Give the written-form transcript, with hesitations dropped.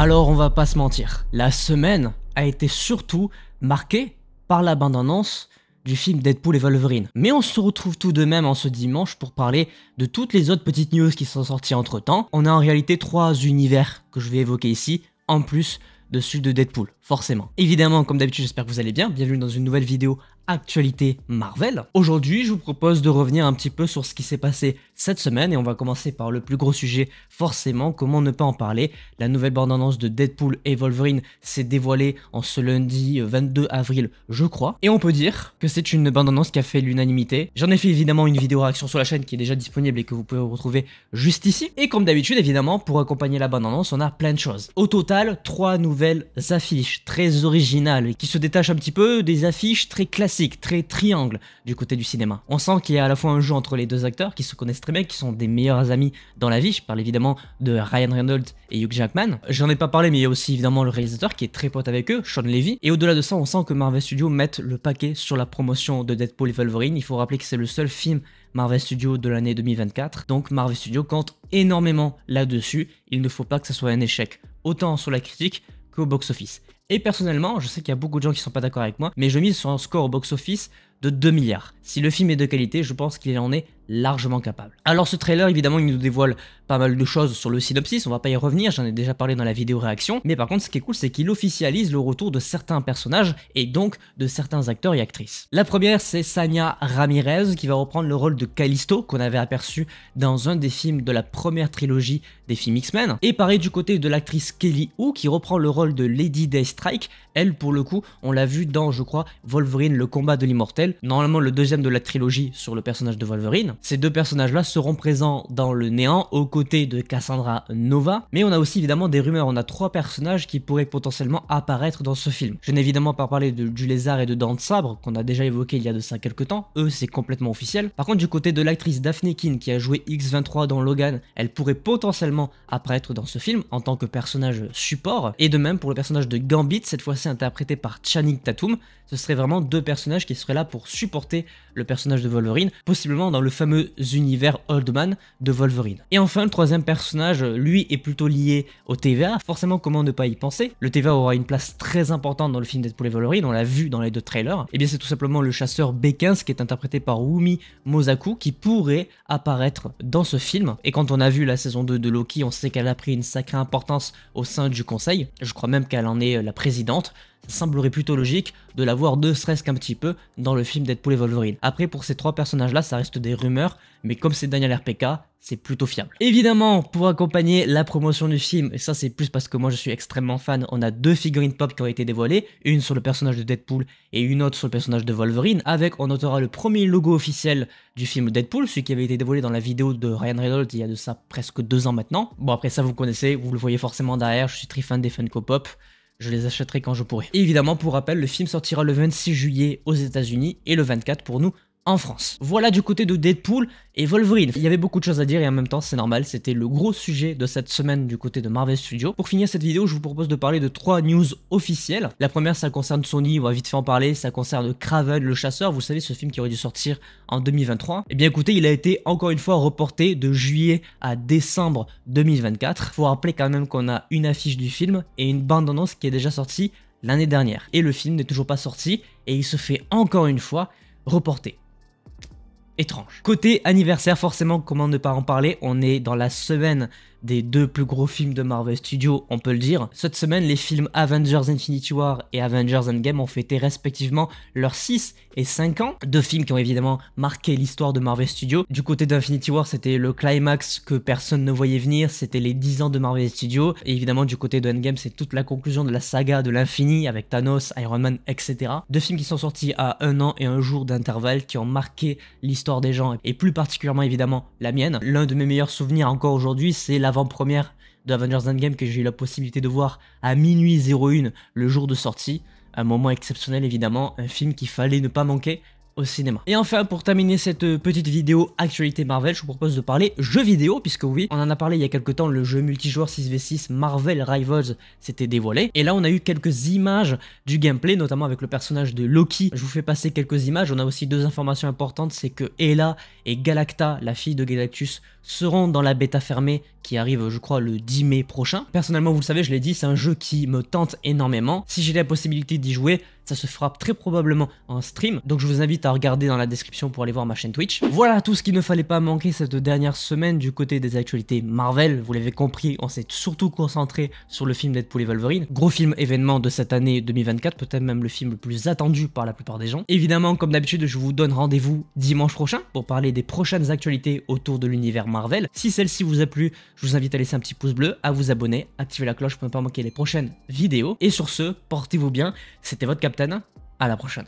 Alors on va pas se mentir, la semaine a été surtout marquée par la bande-annonce du film Deadpool et Wolverine. Mais on se retrouve tout de même en ce dimanche pour parler de toutes les autres petites news qui sont sorties entre temps. On a en réalité 3 univers que je vais évoquer ici, en plus de celui de Deadpool, forcément. Évidemment, comme d'habitude, j'espère que vous allez bien. Bienvenue dans une nouvelle vidéo actualité Marvel. Aujourd'hui, je vous propose de revenir un petit peu sur ce qui s'est passé cette semaine et on va commencer par le plus gros sujet, forcément, comment ne pas en parler. La nouvelle bande-annonce de Deadpool et Wolverine s'est dévoilée en ce lundi 22 avril, je crois. Et on peut dire que c'est une bande-annonce qui a fait l'unanimité. J'en ai fait évidemment une vidéo réaction sur la chaîne qui est déjà disponible et que vous pouvez retrouver juste ici. Et comme d'habitude, évidemment, pour accompagner la bande-annonce, on a plein de choses. Au total, 3 nouvelles affiches très originales qui se détachent un petit peu des affiches très classiques, très triangle du côté du cinéma. On sent qu'il y a à la fois un jeu entre les deux acteurs qui se connaissent très bien, qui sont des meilleurs amis dans la vie. Je parle évidemment de Ryan Reynolds et Hugh Jackman. J'en ai pas parlé, mais il y a aussi évidemment le réalisateur qui est très pote avec eux, Sean Levy. Et au-delà de ça, on sent que Marvel Studios mettent le paquet sur la promotion de Deadpool et Wolverine. Il faut rappeler que c'est le seul film Marvel Studios de l'année 2024. Donc Marvel Studios compte énormément là-dessus. Il ne faut pas que ce soit un échec, autant sur la critique qu'au box-office. Et personnellement, je sais qu'il y a beaucoup de gens qui sont pas d'accord avec moi, mais je mise sur un score au box-office de 2 milliards. Si le film est de qualité, je pense qu'il en est largement capable. Alors ce trailer, évidemment, il nous dévoile pas mal de choses sur le synopsis, on va pas y revenir, j'en ai déjà parlé dans la vidéo réaction, mais par contre ce qui est cool, c'est qu'il officialise le retour de certains personnages et donc de certains acteurs et actrices. La première, c'est Sania Ramirez qui va reprendre le rôle de Callisto qu'on avait aperçu dans un des films de la première trilogie des films X-Men. Et pareil du côté de l'actrice Kelly Hu qui reprend le rôle de Lady Deathstrike. Elle, pour le coup, on l'a vu dans, je crois, Wolverine, le combat de l'immortel, normalement le deuxième de la trilogie sur le personnage de Wolverine. Ces deux personnages-là seront présents dans le néant aux côtés de Cassandra Nova, mais on a aussi évidemment des rumeurs, on a 3 personnages qui pourraient potentiellement apparaître dans ce film. Je n'ai évidemment pas parlé du lézard et de Dents de Sabre, qu'on a déjà évoqué il y a de ça quelques temps, eux c'est complètement officiel. Par contre du côté de l'actrice Daphne Keane qui a joué X-23 dans Logan, elle pourrait potentiellement apparaître dans ce film en tant que personnage support, et de même pour le personnage de Gambit, cette fois-ci interprété par Channing Tatum. Ce serait vraiment 2 personnages qui seraient là pour supporter le personnage de Wolverine, possiblement dans le fameux univers Old Man de Wolverine. Et enfin, le 3e personnage, lui, est plutôt lié au TVA. Forcément, comment ne pas y penser? Le TVA aura une place très importante dans le film Deadpool et Wolverine, on l'a vu dans les 2 trailers. Et bien c'est tout simplement le chasseur B15 qui est interprété par Wumi Mosaku qui pourrait apparaître dans ce film. Et quand on a vu la saison 2 de Loki, on sait qu'elle a pris une sacrée importance au sein du conseil. Je crois même qu'elle en est la présidente. Ça semblerait plutôt logique de la voir ne serait-ce qu'un petit peu dans le film Deadpool et Wolverine. Après, pour ces 3 personnages-là, ça reste des rumeurs, mais comme c'est Daniel RPK, c'est plutôt fiable. Évidemment, pour accompagner la promotion du film, et ça c'est plus parce que moi je suis extrêmement fan, on a 2 figurines pop qui ont été dévoilées, une sur le personnage de Deadpool et une autre sur le personnage de Wolverine, avec, on notera le premier logo officiel du film Deadpool, celui qui avait été dévoilé dans la vidéo de Ryan Reynolds il y a de ça presque 2 ans maintenant. Bon après ça vous connaissez, vous le voyez forcément derrière, je suis très fan des Funko Pop. Je les achèterai quand je pourrai. Et évidemment, pour rappel, le film sortira le 26 juillet aux États-Unis et le 24 pour nous en France. Voilà du côté de Deadpool et Wolverine. Il y avait beaucoup de choses à dire et en même temps c'est normal, c'était le gros sujet de cette semaine du côté de Marvel Studios. Pour finir cette vidéo, je vous propose de parler de 3 news officielles. La première, ça concerne Sony, on va vite fait en parler, ça concerne Kraven le chasseur, vous savez ce film qui aurait dû sortir en 2023. Et bien écoutez, il a été encore une fois reporté de juillet à décembre 2024. Faut rappeler quand même qu'on a une affiche du film et une bande-annonce qui est déjà sortie l'année dernière. Et le film n'est toujours pas sorti et il se fait encore une fois reporter. Étrange. Côté anniversaire, forcément, comment ne pas en parler, on est dans la semaine des 2 plus gros films de Marvel Studios, on peut le dire. Cette semaine, les films Avengers Infinity War et Avengers Endgame ont fêté respectivement leurs 6 et 5 ans. 2 films qui ont évidemment marqué l'histoire de Marvel Studios. Du côté d'Infinity War, c'était le climax que personne ne voyait venir, c'était les 10 ans de Marvel Studios. Et évidemment, du côté de Endgame, c'est toute la conclusion de la saga de l'infini avec Thanos, Iron Man, etc. 2 films qui sont sortis à 1 an et 1 jour d'intervalle, qui ont marqué l'histoire des gens, et plus particulièrement évidemment la mienne. L'un de mes meilleurs souvenirs encore aujourd'hui, c'est l'avant-première de Avengers Endgame que j'ai eu la possibilité de voir à minuit 01 le jour de sortie. Un moment exceptionnel évidemment, un film qu'il fallait ne pas manquer au cinéma. Et enfin, pour terminer cette petite vidéo actualité Marvel, je vous propose de parler jeux vidéo, puisque oui, on en a parlé il y a quelques temps, le jeu multijoueur 6v6 Marvel Rivals s'était dévoilé, et là on a eu quelques images du gameplay, notamment avec le personnage de Loki. Je vous fais passer quelques images, on a aussi 2 informations importantes, c'est que Hela et Galacta, la fille de Galactus, seront dans la bêta fermée qui arrive je crois le 10 mai prochain. Personnellement, vous le savez, je l'ai dit, c'est un jeu qui me tente énormément. Si j'ai la possibilité d'y jouer, ça se fera très probablement en stream, donc je vous invite à regarder dans la description pour aller voir ma chaîne Twitch. Voilà tout ce qu'il ne fallait pas manquer cette dernière semaine du côté des actualités Marvel. Vous l'avez compris, on s'est surtout concentré sur le film Deadpool et Wolverine, gros film événement de cette année 2024, peut-être même le film le plus attendu par la plupart des gens. Évidemment, comme d'habitude, je vous donne rendez-vous dimanche prochain pour parler des prochaines actualités autour de l'univers Marvel. Si celle-ci vous a plu, je vous invite à laisser un petit pouce bleu, à vous abonner, activer la cloche pour ne pas manquer les prochaines vidéos. Et sur ce, portez-vous bien, c'était votre Captain, à la prochaine.